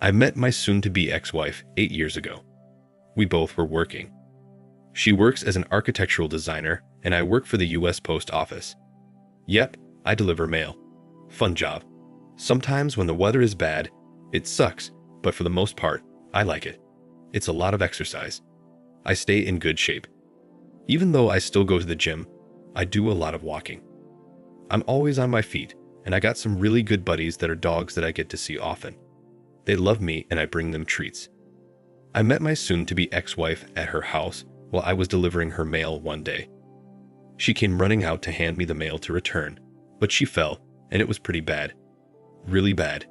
I met my soon-to-be ex-wife 8 years ago. We both were working. She works as an architectural designer, and I work for the US Post Office. Yep, I deliver mail. Fun job. Sometimes when the weather is bad, it sucks, but for the most part, I like it. It's a lot of exercise. I stay in good shape. Even though I still go to the gym, I do a lot of walking. I'm always on my feet, and I got some really good buddies that are dogs that I get to see often. They love me and I bring them treats. I met my soon-to-be ex-wife at her house while I was delivering her mail one day. She came running out to hand me the mail to return, but she fell, and it was pretty bad. Really bad.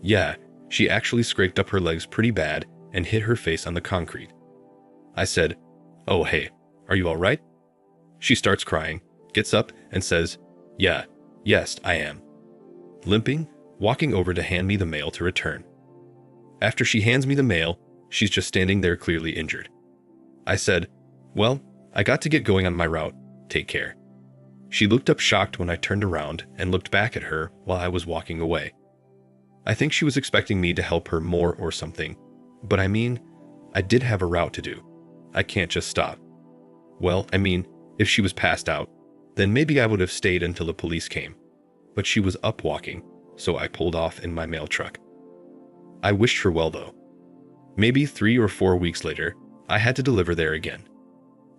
Yeah, she actually scraped up her legs pretty bad and hit her face on the concrete. I said, "Oh hey, are you all right?" She starts crying, gets up, and says, Yes, I am." Limping, walking over to hand me the mail to return. After she hands me the mail, she's just standing there clearly injured. I said, "Well, I got to get going on my route. Take care." She looked up shocked when I turned around and looked back at her while I was walking away. I think she was expecting me to help her more or something, but I mean, I did have a route to do. I can't just stop. Well, I mean, if she was passed out, then maybe I would have stayed until the police came. But she was up walking, so I pulled off in my mail truck. I wished her well though. Maybe 3 or 4 weeks later, I had to deliver there again.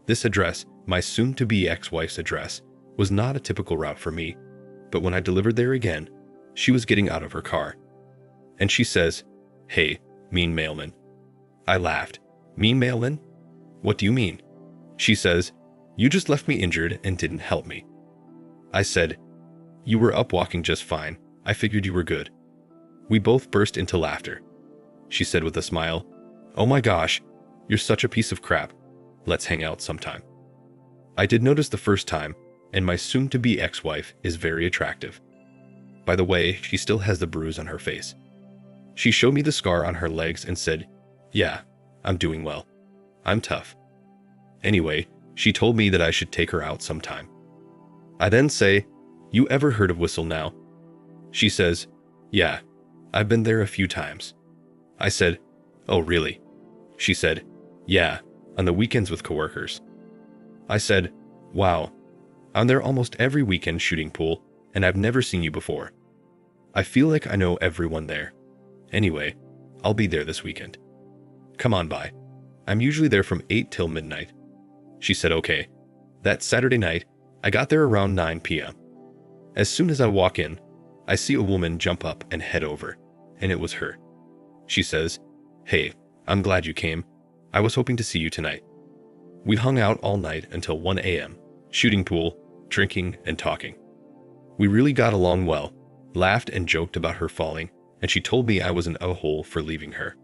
This address, my soon-to-be ex-wife's address, was not a typical route for me, but when I delivered there again, she was getting out of her car. And she says, "Hey, mean mailman." I laughed. "Mean mailman? What do you mean?" She says, "You just left me injured and didn't help me." I said, "You were up walking just fine. I figured you were good." We both burst into laughter. She said with a smile, "Oh my gosh, you're such a piece of crap. Let's hang out sometime." I did notice the first time, and my soon-to-be ex-wife is very attractive. By the way, she still has the bruise on her face. She showed me the scar on her legs and said, "Yeah, I'm doing well. I'm tough." Anyway, she told me that I should take her out sometime. I then say, "You ever heard of Whistle Now?" She says, "Yeah, I've been there a few times." I said, "Oh really?" She said, "Yeah, on the weekends with coworkers." I said, "Wow, I'm there almost every weekend shooting pool, and I've never seen you before. I feel like I know everyone there. Anyway, I'll be there this weekend. Come on by. I'm usually there from 8 till midnight." She said okay. That Saturday night, I got there around 9 p.m. As soon as I walk in, I see a woman jump up and head over, and it was her. She says, "Hey, I'm glad you came. I was hoping to see you tonight." We hung out all night until 1 a.m., shooting pool, drinking, and talking. We really got along well, laughed and joked about her falling, and she told me I was an a-hole for leaving her.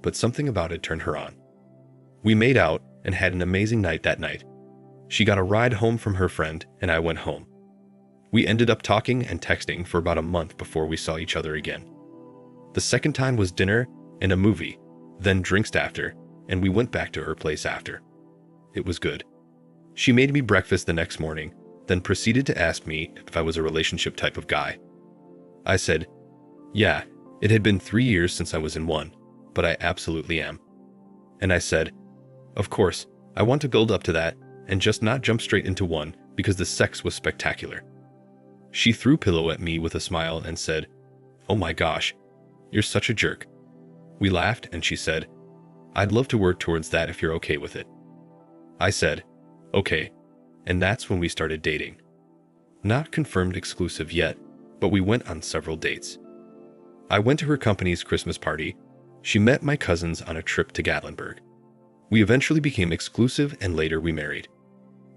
But something about it turned her on. We made out and had an amazing night that night. She got a ride home from her friend, and I went home. We ended up talking and texting for about a month before we saw each other again. The second time was dinner and a movie, then drinks after, and we went back to her place after. It was good. She made me breakfast the next morning, then proceeded to ask me if I was a relationship type of guy. I said, "Yeah, it had been 3 years since I was in one, but I absolutely am." And I said, "Of course, I want to build up to that and just not jump straight into one because the sex was spectacular." She threw pillow at me with a smile and said, "Oh my gosh, you're such a jerk." We laughed and she said, "I'd love to work towards that if you're okay with it." I said, "Okay," and that's when we started dating. Not confirmed exclusive yet, but we went on several dates. I went to her company's Christmas party. She met my cousins on a trip to Gatlinburg. We eventually became exclusive and later we married.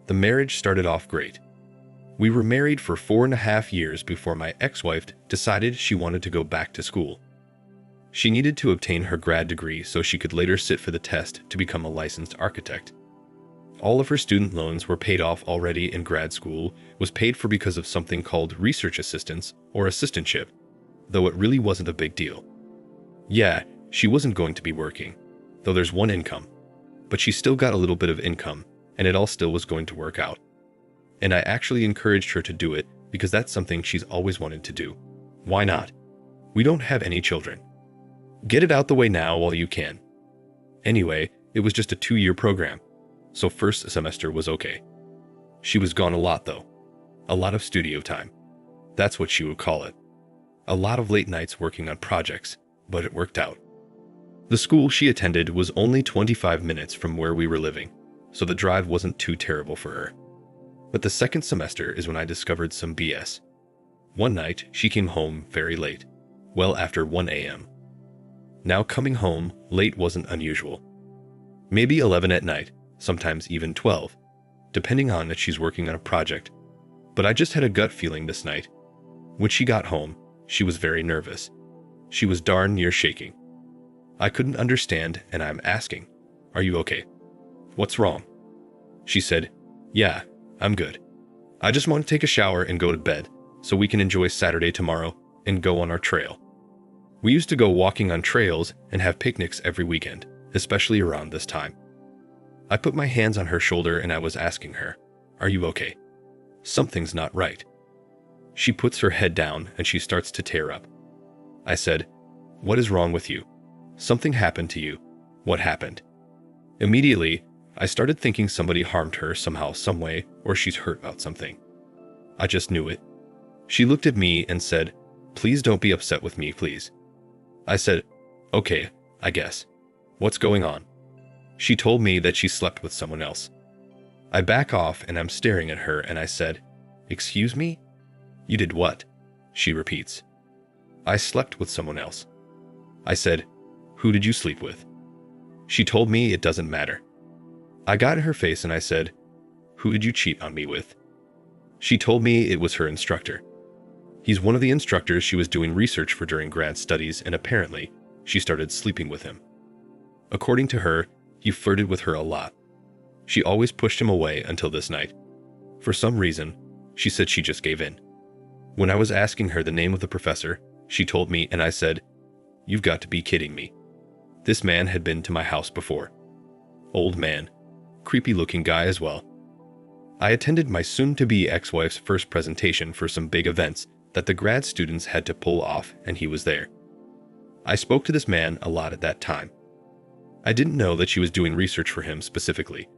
The marriage started off great. We were married for 4.5 years before my ex-wife decided she wanted to go back to school. She needed to obtain her grad degree so she could later sit for the test to become a licensed architect. All of her student loans were paid off already, and grad school was paid for because of something called research assistance or assistantship, though it really wasn't a big deal. Yeah, she wasn't going to be working, though there's one income, but she still got a little bit of income, and it all still was going to work out. And I actually encouraged her to do it because that's something she's always wanted to do. Why not? We don't have any children. Get it out the way now while you can. Anyway, it was just a 2-year program, so first semester was okay. She was gone a lot though. A lot of studio time. That's what she would call it. A lot of late nights working on projects, but it worked out. The school she attended was only 25 minutes from where we were living, so the drive wasn't too terrible for her. But the second semester is when I discovered some BS. One night, she came home very late, well after 1 a.m. Now coming home late wasn't unusual. Maybe 11 at night, sometimes even 12, depending on if she's working on a project. But I just had a gut feeling this night. When she got home, she was very nervous. She was darn near shaking. I couldn't understand, and I'm asking, "Are you okay? What's wrong?" She said, "Yeah, I'm good. I just want to take a shower and go to bed so we can enjoy Saturday tomorrow and go on our trail." We used to go walking on trails and have picnics every weekend, especially around this time. I put my hands on her shoulder and I was asking her, "Are you okay? Something's not right." She puts her head down and she starts to tear up. I said, "What is wrong with you? Something happened to you. What happened?" Immediately, I started thinking somebody harmed her somehow, some way, or she's hurt about something. I just knew it. She looked at me and said, "Please don't be upset with me, please." I said, "Okay, I guess. What's going on?" She told me that she slept with someone else. I back off and I'm staring at her and I said, "Excuse me? You did what?" She repeats, "I slept with someone else." I said, "Who did you sleep with?" She told me it doesn't matter. I got in her face and I said, "Who did you cheat on me with?" She told me it was her instructor. He's one of the instructors she was doing research for during grad studies, and apparently, she started sleeping with him. According to her, he flirted with her a lot. She always pushed him away until this night. For some reason, she said she just gave in. When I was asking her the name of the professor, she told me and I said, "You've got to be kidding me." This man had been to my house before. Old man. Creepy looking guy as well. I attended my soon-to-be ex-wife's first presentation for some big events that the grad students had to pull off, and he was there. I spoke to this man a lot at that time. I didn't know that she was doing research for him specifically,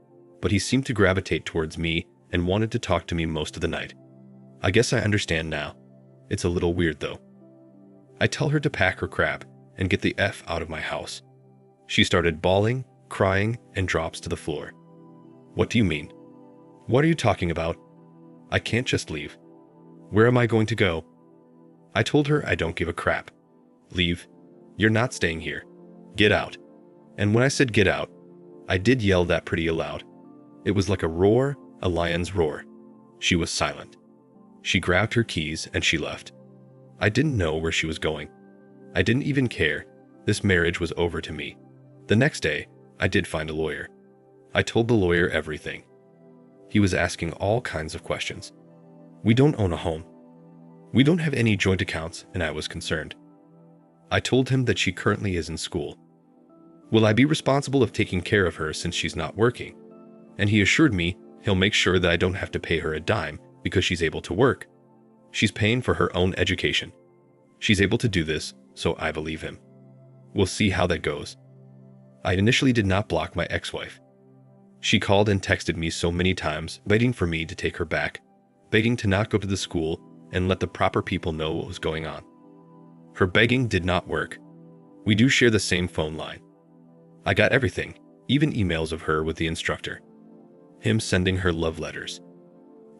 but he seemed to gravitate towards me and wanted to talk to me most of the night. I guess I understand now. It's a little weird though. I tell her to pack her crap and get the F out of my house. She started bawling, crying, and drops to the floor. "What do you mean? What are you talking about? I can't just leave. Where am I going to go?" I told her I don't give a crap. "Leave. You're not staying here. Get out." And when I said get out, I did yell that pretty loud. It was like a roar, a lion's roar. She was silent. She grabbed her keys and she left. I didn't know where she was going. I didn't even care. This marriage was over to me. The next day, I did find a lawyer. I told the lawyer everything. He was asking all kinds of questions. We don't own a home. We don't have any joint accounts, and I was concerned. I told him that she currently is in school. Will I be responsible of taking care of her since she's not working? And he assured me he'll make sure that I don't have to pay her a dime because she's able to work. She's paying for her own education. She's able to do this, so I believe him. We'll see how that goes. I initially did not block my ex-wife. She called and texted me so many times, begging for me to take her back, begging to not go to the school and let the proper people know what was going on. Her begging did not work. We do share the same phone line. I got everything, even emails of her with the instructor. Him sending her love letters.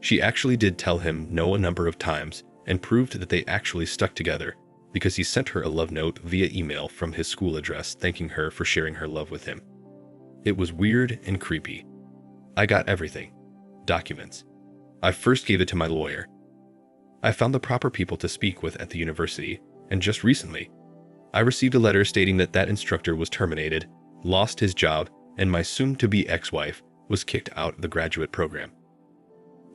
She actually did tell him no a number of times and proved that they actually stuck together because he sent her a love note via email from his school address thanking her for sharing her love with him. It was weird and creepy. I got everything. Documents. I first gave it to my lawyer. I found the proper people to speak with at the university, and just recently, I received a letter stating that that instructor was terminated, lost his job, and my soon-to-be ex-wife was kicked out of the graduate program.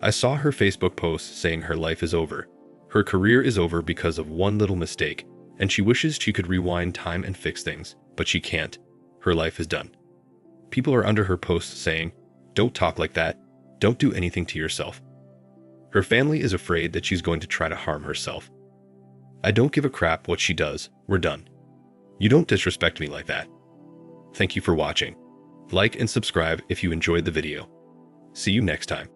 I saw her Facebook post saying her life is over. Her career is over because of one little mistake, and she wishes she could rewind time and fix things, but she can't. Her life is done. People are under her post saying, "Don't talk like that. Don't do anything to yourself." Her family is afraid that she's going to try to harm herself. I don't give a crap what she does. We're done. You don't disrespect me like that. Thank you for watching. Like and subscribe if you enjoyed the video. See you next time.